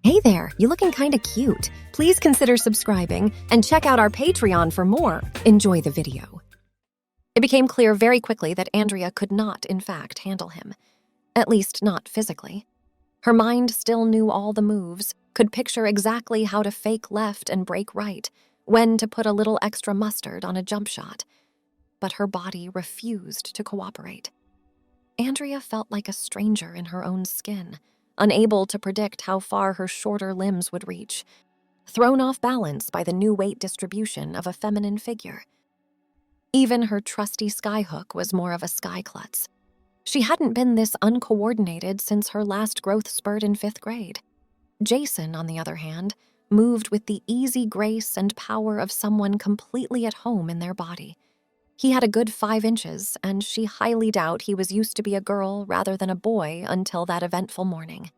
Hey there, you looking kinda cute. Please consider subscribing and check out our Patreon for more. Enjoy the video. It became clear very quickly that Andrea could not, in fact, handle him. At least not physically. Her mind still knew all the moves, could picture exactly how to fake left and break right, when to put a little extra mustard on a jump shot. But her body refused to cooperate. Andrea felt like a stranger in her own skin, unable to predict how far her shorter limbs would reach, thrown off balance by the new weight distribution of a feminine figure. Even her trusty skyhook was more of a skyklutz. She hadn't been this uncoordinated since her last growth spurt in 5th grade. Jason, on the other hand, moved with the easy grace and power of someone completely at home in their body. He had a good 5 inches, and she highly doubt he was used to be a girl rather than a boy until that eventful morning.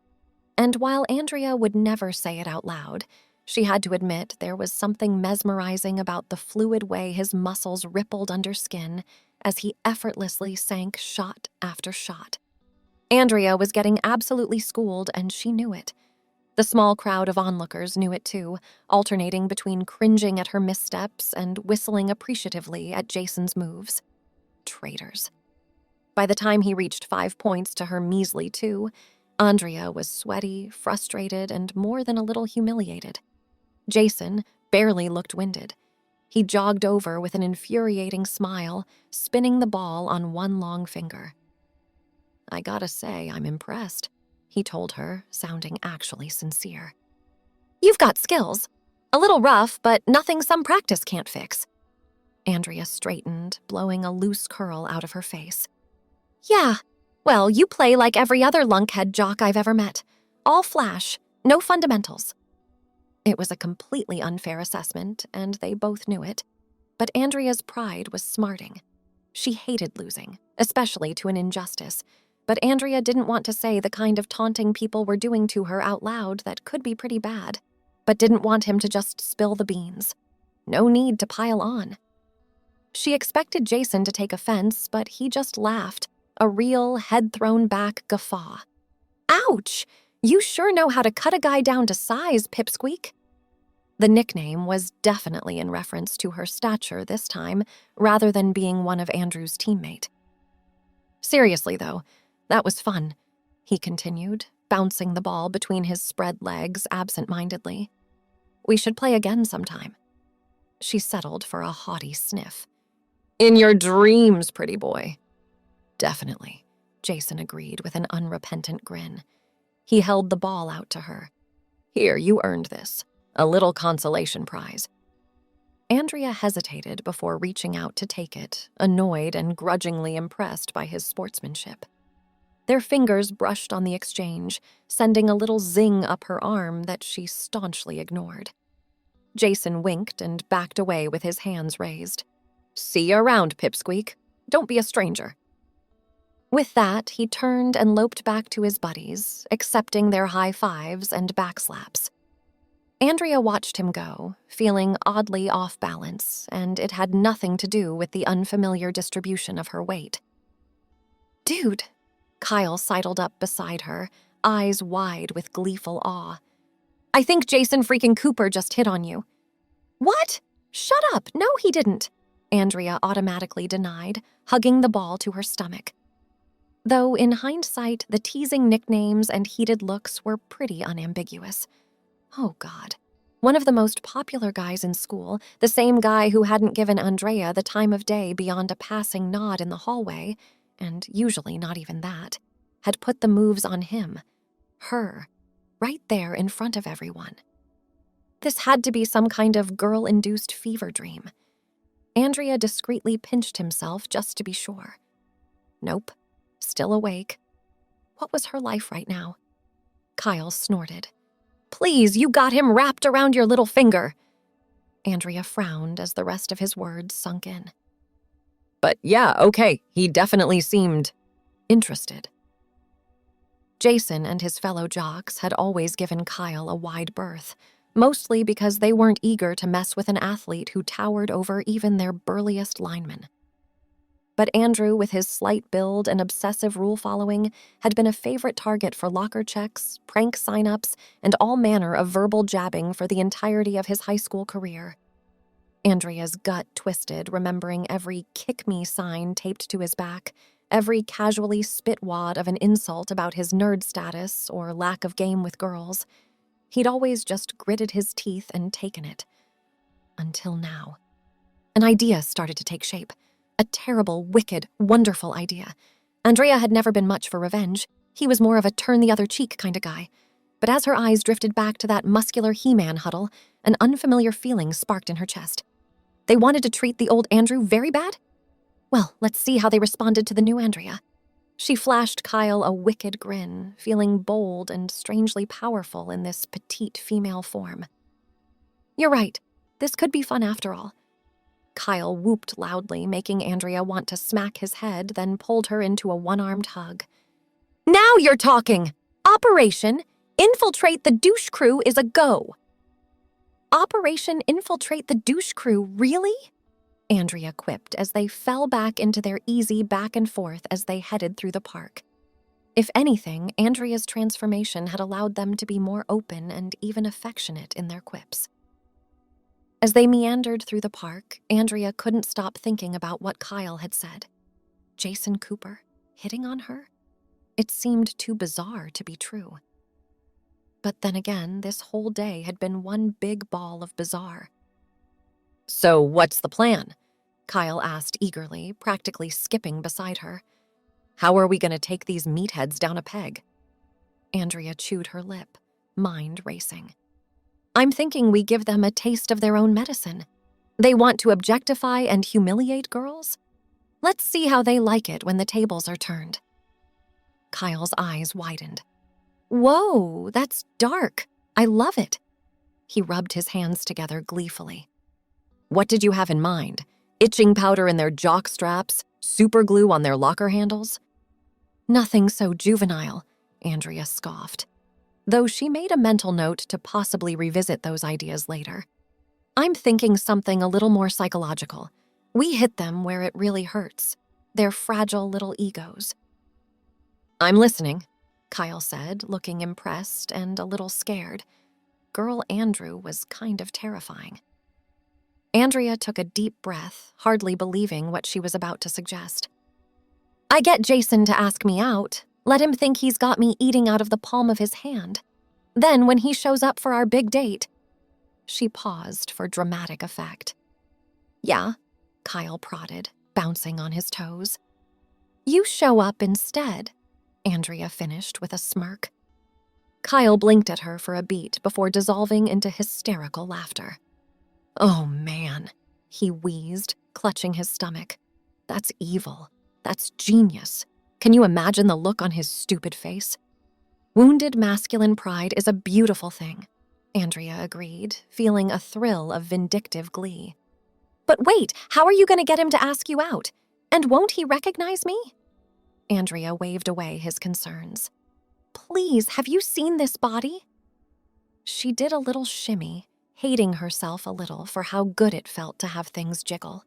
And while Andrea would never say it out loud, she had to admit there was something mesmerizing about the fluid way his muscles rippled under skin as he effortlessly sank shot after shot. Andrea was getting absolutely schooled, and she knew it. The small crowd of onlookers knew it too, alternating between cringing at her missteps and whistling appreciatively at Jason's moves. Traitors. By the time he reached 5 points to her measly 2, Andrea was sweaty, frustrated, and more than a little humiliated. Jason barely looked winded. He jogged over with an infuriating smile, spinning the ball on one long finger. "I gotta say, I'm impressed," he told her, sounding actually sincere. "You've got skills. A little rough, but nothing some practice can't fix." Andrea straightened, blowing a loose curl out of her face. "Yeah, well, you play like every other lunkhead jock I've ever met. All flash, no fundamentals." It was a completely unfair assessment, and they both knew it. But Andrea's pride was smarting. She hated losing, especially to an injustice. But Andrea didn't want to say the kind of taunting people were doing to her out loud that could be pretty bad, but didn't want him to just spill the beans. No need to pile on. She expected Jason to take offense, but he just laughed, a real head-thrown-back guffaw. "Ouch! You sure know how to cut a guy down to size, Pipsqueak." The nickname was definitely in reference to her stature this time, rather than being one of Andrew's teammate. "Seriously, though, that was fun," he continued, bouncing the ball between his spread legs absent-mindedly. "We should play again sometime." She settled for a haughty sniff. "In your dreams, pretty boy." "Definitely," Jason agreed with an unrepentant grin. He held the ball out to her. "Here, you earned this. A little consolation prize." Andrea hesitated before reaching out to take it, annoyed and grudgingly impressed by his sportsmanship. Their fingers brushed on the exchange, sending a little zing up her arm that she staunchly ignored. Jason winked and backed away with his hands raised. "See you around, Pipsqueak. Don't be a stranger." With that, he turned and loped back to his buddies, accepting their high fives and backslaps. Andrea watched him go, feeling oddly off balance, and it had nothing to do with the unfamiliar distribution of her weight. "Dude," Kyle sidled up beside her, eyes wide with gleeful awe. "I think Jason freaking Cooper just hit on you." "What? Shut up! No, he didn't," Andrea automatically denied, hugging the ball to her stomach. Though, in hindsight, the teasing nicknames and heated looks were pretty unambiguous. Oh, God. One of the most popular guys in school, the same guy who hadn't given Andrea the time of day beyond a passing nod in the hallway, and usually not even that, had put the moves on him. Her. Right there in front of everyone. This had to be some kind of girl-induced fever dream. Andrea discreetly pinched himself just to be sure. Nope. Still awake. What was her life right now? Kyle snorted. "Please, you got him wrapped around your little finger." Andrea frowned as the rest of his words sunk in. "But yeah, okay, he definitely seemed interested." Jason and his fellow jocks had always given Kyle a wide berth, mostly because they weren't eager to mess with an athlete who towered over even their burliest linemen. But Andrew, with his slight build and obsessive rule-following, had been a favorite target for locker checks, prank sign-ups, and all manner of verbal jabbing for the entirety of his high school career. Andrea's gut twisted, remembering every kick-me sign taped to his back, every casually spit wad of an insult about his nerd status or lack of game with girls. He'd always just gritted his teeth and taken it. Until now. An idea started to take shape. A terrible, wicked, wonderful idea. Andrea had never been much for revenge. He was more of a turn-the-other-cheek kind of guy. But as her eyes drifted back to that muscular He-Man huddle, an unfamiliar feeling sparked in her chest. They wanted to treat the old Andrew very bad? Well, let's see how they responded to the new Andrea. She flashed Kyle a wicked grin, feeling bold and strangely powerful in this petite female form. You're right. This could be fun after all. Kyle whooped loudly, making Andrea want to smack his head, then pulled her into a one-armed hug. Now you're talking! Operation Infiltrate the Douche Crew is a go! Operation Infiltrate the Douche Crew, really? Andrea quipped as they fell back into their easy back and forth as they headed through the park. If anything, Andrea's transformation had allowed them to be more open and even affectionate in their quips. As they meandered through the park, Andrea couldn't stop thinking about what Kyle had said. Jason Cooper, hitting on her? It seemed too bizarre to be true. But then again, this whole day had been one big ball of bizarre. So what's the plan? Kyle asked eagerly, practically skipping beside her. How are we going to take these meatheads down a peg? Andrea chewed her lip, mind racing. I'm thinking we give them a taste of their own medicine. They want to objectify and humiliate girls? Let's see how they like it when the tables are turned. Kyle's eyes widened. Whoa, that's dark. I love it. He rubbed his hands together gleefully. What did you have in mind? Itching powder in their jock straps? Super glue on their locker handles? Nothing so juvenile, Andrea scoffed, though she made a mental note to possibly revisit those ideas later. I'm thinking something a little more psychological. We hit them where it really hurts. Their fragile little egos. I'm listening, Kyle said, looking impressed and a little scared. Girl Andrew was kind of terrifying. Andrea took a deep breath, hardly believing what she was about to suggest. I get Jason to ask me out. Let him think he's got me eating out of the palm of his hand. Then, when he shows up for our big date... She paused for dramatic effect. Yeah, Kyle prodded, bouncing on his toes. You show up instead, Andrea finished with a smirk. Kyle blinked at her for a beat before dissolving into hysterical laughter. Oh, man, he wheezed, clutching his stomach. That's evil. That's genius. Can you imagine the look on his stupid face? Wounded masculine pride is a beautiful thing, Andrea agreed, feeling a thrill of vindictive glee. But wait, how are you going to get him to ask you out? And won't he recognize me? Andrea waved away his concerns. Please, have you seen this body? She did a little shimmy, hating herself a little for how good it felt to have things jiggle.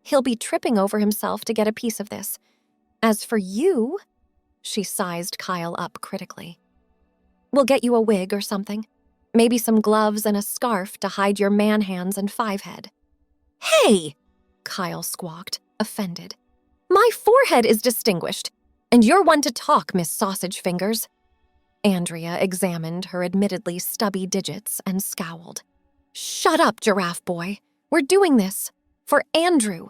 He'll be tripping over himself to get a piece of this. As for you, she sized Kyle up critically. We'll get you a wig or something. Maybe some gloves and a scarf to hide your man hands and five-head. Hey! Kyle squawked, offended. My forehead is distinguished, and you're one to talk, Miss Sausage Fingers. Andrea examined her admittedly stubby digits and scowled. Shut up, giraffe boy. We're doing this. For Andrew.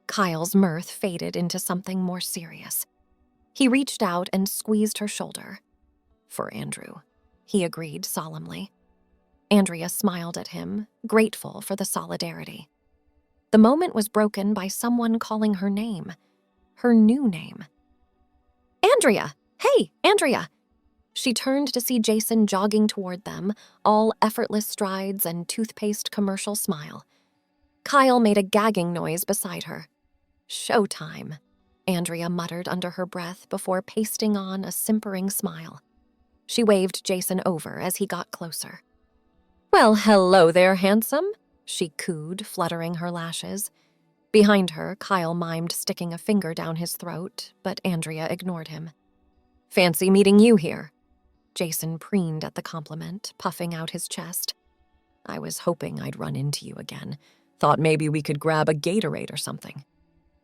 Kyle's mirth faded into something more serious. He reached out and squeezed her shoulder. For Andrew, he agreed solemnly. Andrea smiled at him, grateful for the solidarity. The moment was broken by someone calling her name. Her new name. Andrea! Hey, Andrea! She turned to see Jason jogging toward them, all effortless strides and toothpaste commercial smile. Kyle made a gagging noise beside her. Showtime, Andrea muttered under her breath before pasting on a simpering smile. She waved Jason over as he got closer. Well, hello there, handsome, she cooed, fluttering her lashes. Behind her, Kyle mimed sticking a finger down his throat, but Andrea ignored him. "Fancy meeting you here." Jason preened at the compliment, puffing out his chest. "I was hoping I'd run into you again. Thought maybe we could grab a Gatorade or something."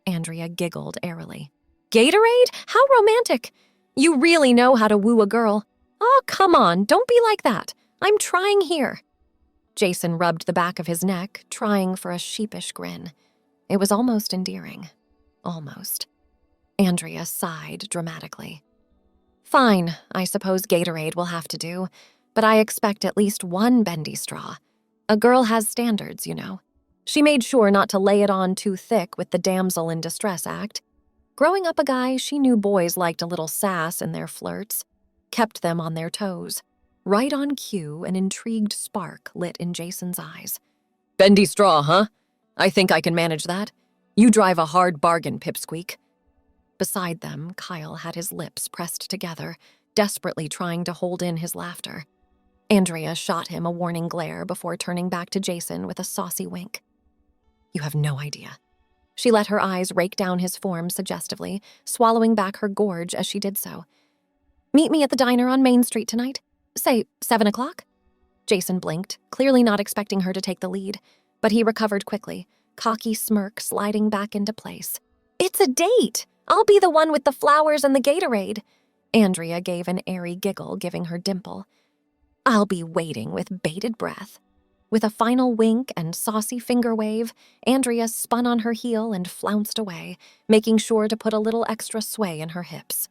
Andrea giggled airily. "Gatorade? How romantic! You really know how to woo a girl. Oh, come on, don't be like that. I'm trying here." Jason rubbed the back of his neck, trying for a sheepish grin. It was almost endearing. Almost. Andrea sighed dramatically. "Fine, I suppose Gatorade will have to do, but I expect at least one bendy straw. A girl has standards, you know." She made sure not to lay it on too thick with the damsel in distress act. Growing up a guy, she knew boys liked a little sass in their flirts, kept them on their toes. Right on cue, an intrigued spark lit in Jason's eyes. "Bendy straw, huh? I think I can manage that. You drive a hard bargain, Pipsqueak." Beside them, Kyle had his lips pressed together, desperately trying to hold in his laughter. Andrea shot him a warning glare before turning back to Jason with a saucy wink. "You have no idea." She let her eyes rake down his form suggestively, swallowing back her gorge as she did so. "Meet me at the diner on Main Street tonight. Say, 7 o'clock? Jason blinked, clearly not expecting her to take the lead, but he recovered quickly, cocky smirk sliding back into place. "It's a date! I'll be the one with the flowers and the Gatorade." Andrea gave an airy giggle, giving her dimple. "I'll be waiting with bated breath." With a final wink and saucy finger wave, Andrea spun on her heel and flounced away, making sure to put a little extra sway in her hips.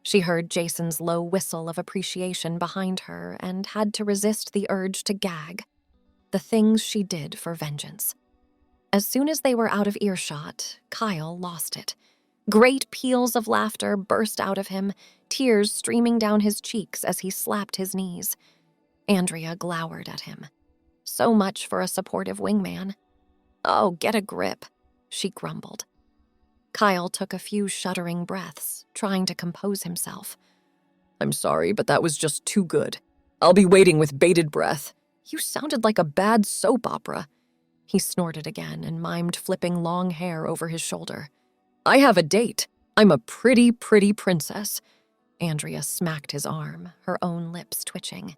She heard Jason's low whistle of appreciation behind her and had to resist the urge to gag. The things she did for vengeance. As soon as they were out of earshot, Kyle lost it. Great peals of laughter burst out of him, tears streaming down his cheeks as he slapped his knees. Andrea glowered at him. So much for a supportive wingman. "Oh, get a grip," she grumbled. Kyle took a few shuddering breaths, trying to compose himself. "I'm sorry, but that was just too good. I'll be waiting with bated breath." "You sounded like a bad soap opera." He snorted again and mimed flipping long hair over his shoulder. "I have a date. I'm a pretty princess." Andrea smacked his arm, her own lips twitching.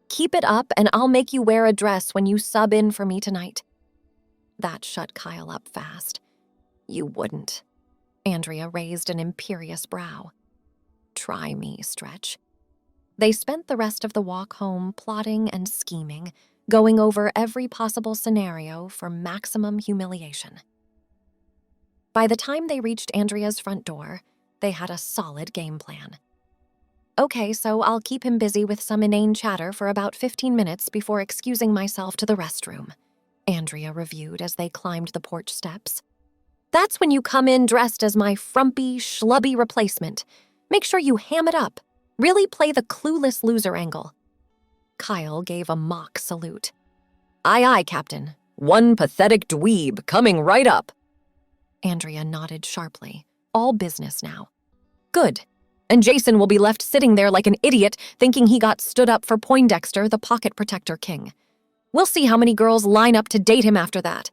"Keep it up and I'll make you wear a dress when you sub in for me tonight." That shut Kyle up fast. "You wouldn't." Andrea raised an imperious brow. "Try me, Stretch." They spent the rest of the walk home plotting and scheming, going over every possible scenario for maximum humiliation. By the time they reached Andrea's front door, they had a solid game plan. "Okay, so I'll keep him busy with some inane chatter for about 15 minutes before excusing myself to the restroom," Andrea reviewed as they climbed the porch steps. "That's when you come in dressed as my frumpy, schlubby replacement. Make sure you ham it up. Really play the clueless loser angle." Kyle gave a mock salute. "Aye, aye, Captain. One pathetic dweeb coming right up." Andrea nodded sharply. All business now. "Good. And Jason will be left sitting there like an idiot thinking he got stood up for Poindexter, the pocket protector king. We'll see how many girls line up to date him after that."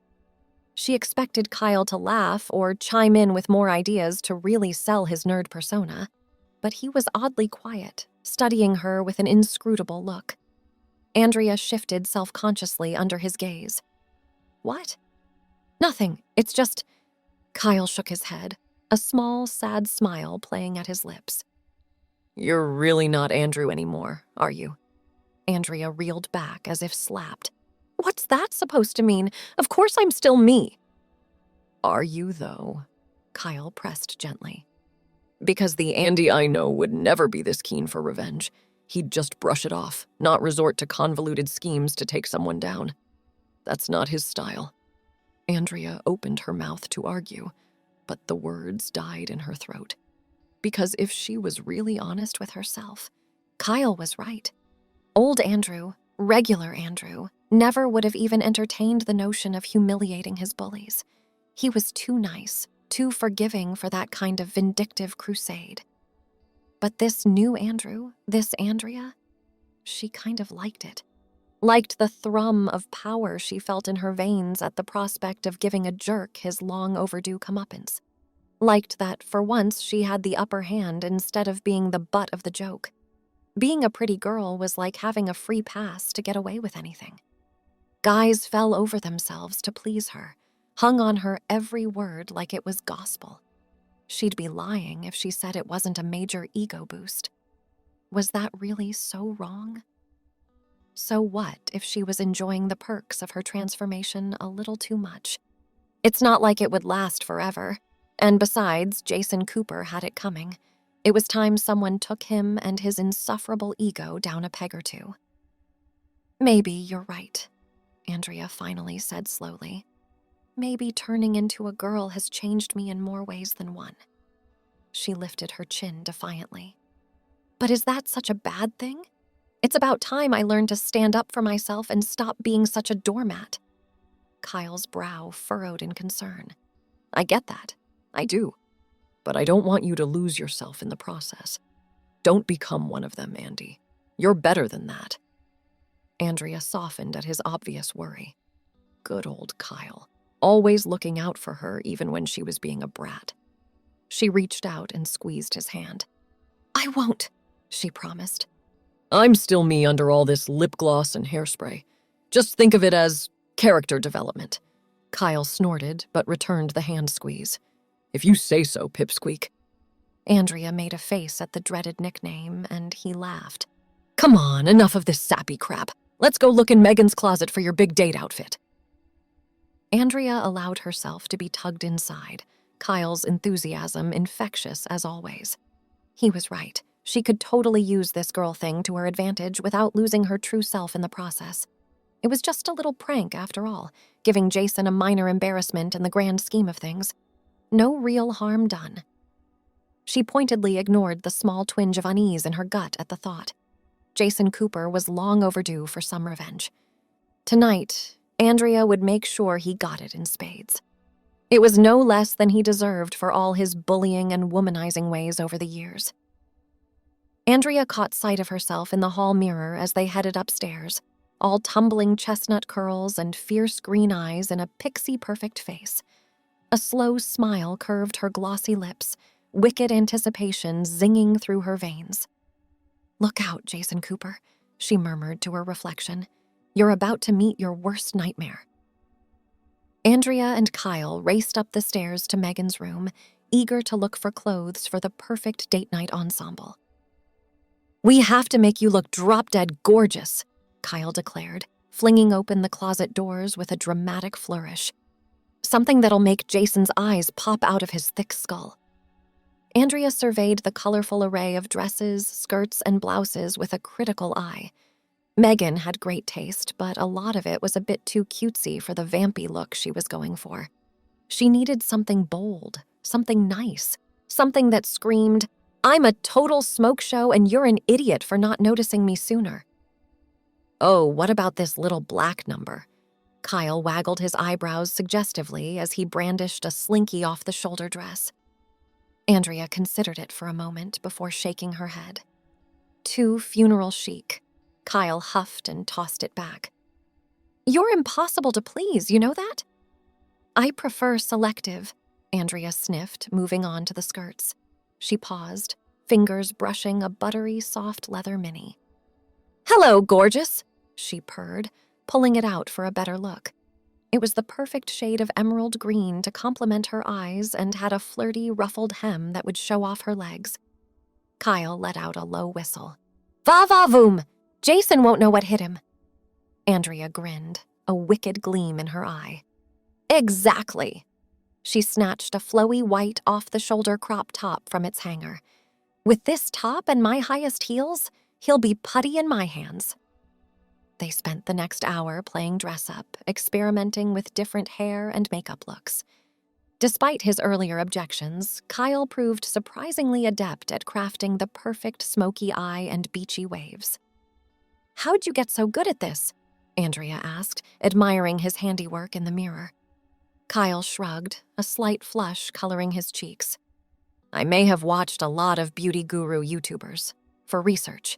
She expected Kyle to laugh or chime in with more ideas to really sell his nerd persona, but he was oddly quiet, studying her with an inscrutable look. Andrea shifted self-consciously under his gaze. "What?" "Nothing. It's just—" Kyle shook his head, a small, sad smile playing at his lips. "You're really not Andrew anymore, are you?" Andrea reeled back as if slapped. "What's that supposed to mean? Of course I'm still me." "Are you, though?" Kyle pressed gently. "Because the Andy I know would never be this keen for revenge. He'd just brush it off, not resort to convoluted schemes to take someone down. That's not his style." Andrea opened her mouth to argue, but the words died in her throat. Because if she was really honest with herself, Kyle was right. Old Andrew, regular Andrew, never would have even entertained the notion of humiliating his bullies. He was too nice, too forgiving for that kind of vindictive crusade. But this new Andrew, this Andrea, she kind of liked it. liked the thrum of power she felt in her veins at the prospect of giving a jerk his long-overdue comeuppance, liked that for once she had the upper hand instead of being the butt of the joke. Being a pretty girl was like having a free pass to get away with anything. Guys fell over themselves to please her, hung on her every word like it was gospel. She'd be lying if she said it wasn't a major ego boost. Was that really so wrong? So what if she was enjoying the perks of her transformation a little too much? It's not like it would last forever. And besides, Jason Cooper had it coming. It was time someone took him and his insufferable ego down a peg or two. Maybe you're right, Andrea finally said slowly. Maybe turning into a girl has changed me in more ways than one. She lifted her chin defiantly. But is that such a bad thing? It's about time I learned to stand up for myself and stop being such a doormat. Kyle's brow furrowed in concern. I get that. I do. But I don't want you to lose yourself in the process. Don't become one of them, Andy. You're better than that. Andrea softened at his obvious worry. Good old Kyle. Always looking out for her even when she was being a brat. She reached out and squeezed his hand. I won't, she promised. I'm still me under all this lip gloss and hairspray. Just think of it as character development. Kyle snorted, but returned the hand squeeze. If you say so, Pipsqueak. Andrea made a face at the dreaded nickname, and he laughed. Come on, enough of this sappy crap. Let's go look in Megan's closet for your big date outfit. Andrea allowed herself to be tugged inside, Kyle's enthusiasm infectious as always. He was right. She could totally use this girl thing to her advantage without losing her true self in the process. It was just a little prank, after all, giving Jason a minor embarrassment in the grand scheme of things. No real harm done. She pointedly ignored the small twinge of unease in her gut at the thought. Jason Cooper was long overdue for some revenge. Tonight, Andrea would make sure he got it in spades. It was no less than he deserved for all his bullying and womanizing ways over the years. Andrea caught sight of herself in the hall mirror as they headed upstairs, all tumbling chestnut curls and fierce green eyes in a pixie-perfect face. A slow smile curved her glossy lips, wicked anticipation zinging through her veins. Look out, Jason Cooper, she murmured to her reflection. You're about to meet your worst nightmare. Andrea and Kyle raced up the stairs to Megan's room, eager to look for clothes for the perfect date night ensemble. We have to make you look drop-dead gorgeous, Kyle declared, flinging open the closet doors with a dramatic flourish. Something that'll make Jason's eyes pop out of his thick skull. Andrea surveyed the colorful array of dresses, skirts, and blouses with a critical eye. Megan had great taste, but a lot of it was a bit too cutesy for the vampy look she was going for. She needed something bold, something nice, something that screamed, I'm a total smoke show and you're an idiot for not noticing me sooner. Oh, what about this little black number? Kyle waggled his eyebrows suggestively as he brandished a slinky off-the-shoulder dress. Andrea considered it for a moment before shaking her head. Too funeral chic. Kyle huffed and tossed it back. You're impossible to please, you know that? I prefer selective, Andrea sniffed, moving on to the skirts. She paused, fingers brushing a buttery, soft leather mini. Hello, gorgeous, she purred, pulling it out for a better look. It was the perfect shade of emerald green to complement her eyes and had a flirty, ruffled hem that would show off her legs. Kyle let out a low whistle. Va-va-voom! Jason won't know what hit him. Andrea grinned, a wicked gleam in her eye. Exactly. She snatched a flowy white off-the-shoulder crop top from its hanger. With this top and my highest heels, he'll be putty in my hands. They spent the next hour playing dress-up, experimenting with different hair and makeup looks. Despite his earlier objections, Kyle proved surprisingly adept at crafting the perfect smoky eye and beachy waves. How'd you get so good at this? Andrea asked, admiring his handiwork in the mirror. Kyle shrugged, a slight flush coloring his cheeks. I may have watched a lot of beauty guru YouTubers, for research.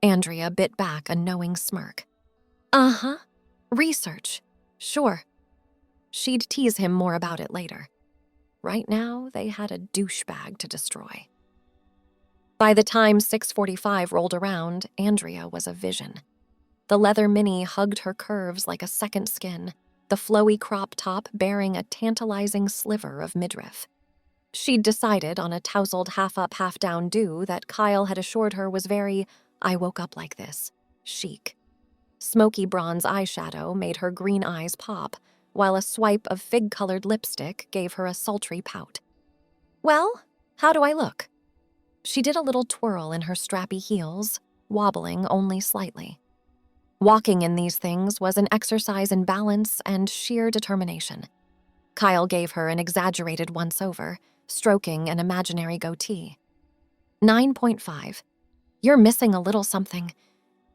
Andrea bit back a knowing smirk. Uh-huh. Research. Sure. She'd tease him more about it later. Right now, they had a douchebag to destroy. By the time 6:45 rolled around, Andrea was a vision. The leather mini hugged her curves like a second skin, the flowy crop top bearing a tantalizing sliver of midriff. She'd decided on a tousled half-up, half-down do that Kyle had assured her was very, I woke up like this, chic. Smoky bronze eyeshadow made her green eyes pop, while a swipe of fig-colored lipstick gave her a sultry pout. Well, how do I look? She did a little twirl in her strappy heels, wobbling only slightly. Walking in these things was an exercise in balance and sheer determination. Kyle gave her an exaggerated once-over, stroking an imaginary goatee. 9.5. You're missing a little something.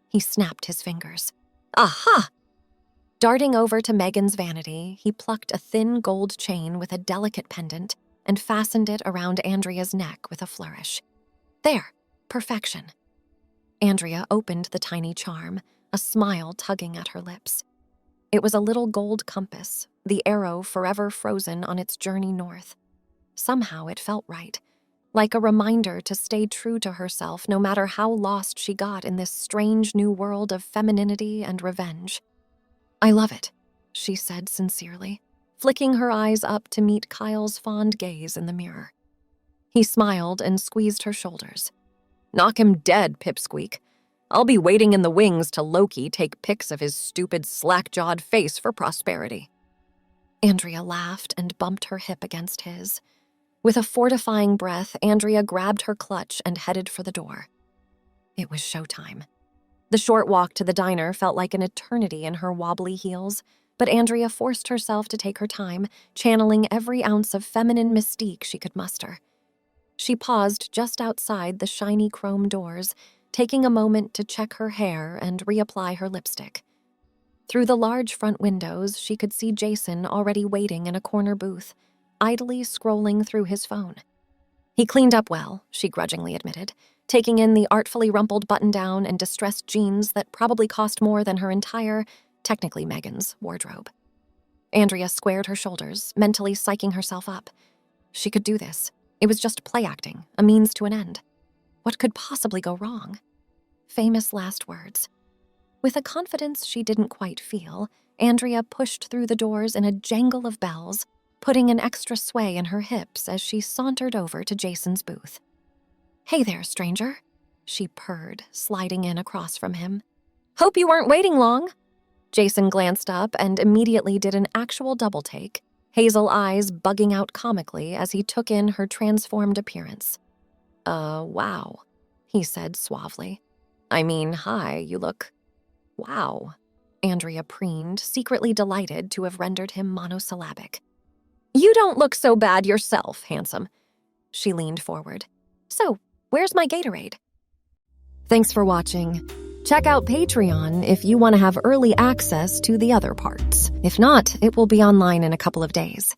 He snapped his fingers. Aha! Darting over to Megan's vanity, he plucked a thin gold chain with a delicate pendant and fastened it around Andrea's neck with a flourish. There, perfection. Andrea opened the tiny charm, a smile tugging at her lips. It was a little gold compass, the arrow forever frozen on its journey north. Somehow it felt right, like a reminder to stay true to herself no matter how lost she got in this strange new world of femininity and revenge. I love it, she said sincerely, flicking her eyes up to meet Kyle's fond gaze in the mirror. He smiled and squeezed her shoulders. Knock him dead, pipsqueak. I'll be waiting in the wings till Loki take pics of his stupid slack-jawed face for prosperity. Andrea laughed and bumped her hip against his. With a fortifying breath, Andrea grabbed her clutch and headed for the door. It was showtime. The short walk to the diner felt like an eternity in her wobbly heels, but Andrea forced herself to take her time, channeling every ounce of feminine mystique she could muster. She paused just outside the shiny chrome doors, taking a moment to check her hair and reapply her lipstick. Through the large front windows, she could see Jason already waiting in a corner booth, idly scrolling through his phone. He cleaned up well, she grudgingly admitted, taking in the artfully rumpled button-down and distressed jeans that probably cost more than her entire, technically Megan's, wardrobe. Andrea squared her shoulders, mentally psyching herself up. She could do this. It was just play acting, a means to an end. What could possibly go wrong? Famous last words. With a confidence she didn't quite feel, Andrea pushed through the doors in a jangle of bells, putting an extra sway in her hips as she sauntered over to Jason's booth. Hey there, stranger, she purred, sliding in across from him. Hope you weren't waiting long. Jason glanced up and immediately did an actual double take, hazel eyes bugging out comically as he took in her transformed appearance. Wow, he said suavely. I mean, hi, you look... Wow, Andrea preened, secretly delighted to have rendered him monosyllabic. You don't look so bad yourself, handsome. She leaned forward. So, where's my Gatorade? Thanks for watching. Check out Patreon if you want to have early access to the other parts. If not, it will be online in a couple of days.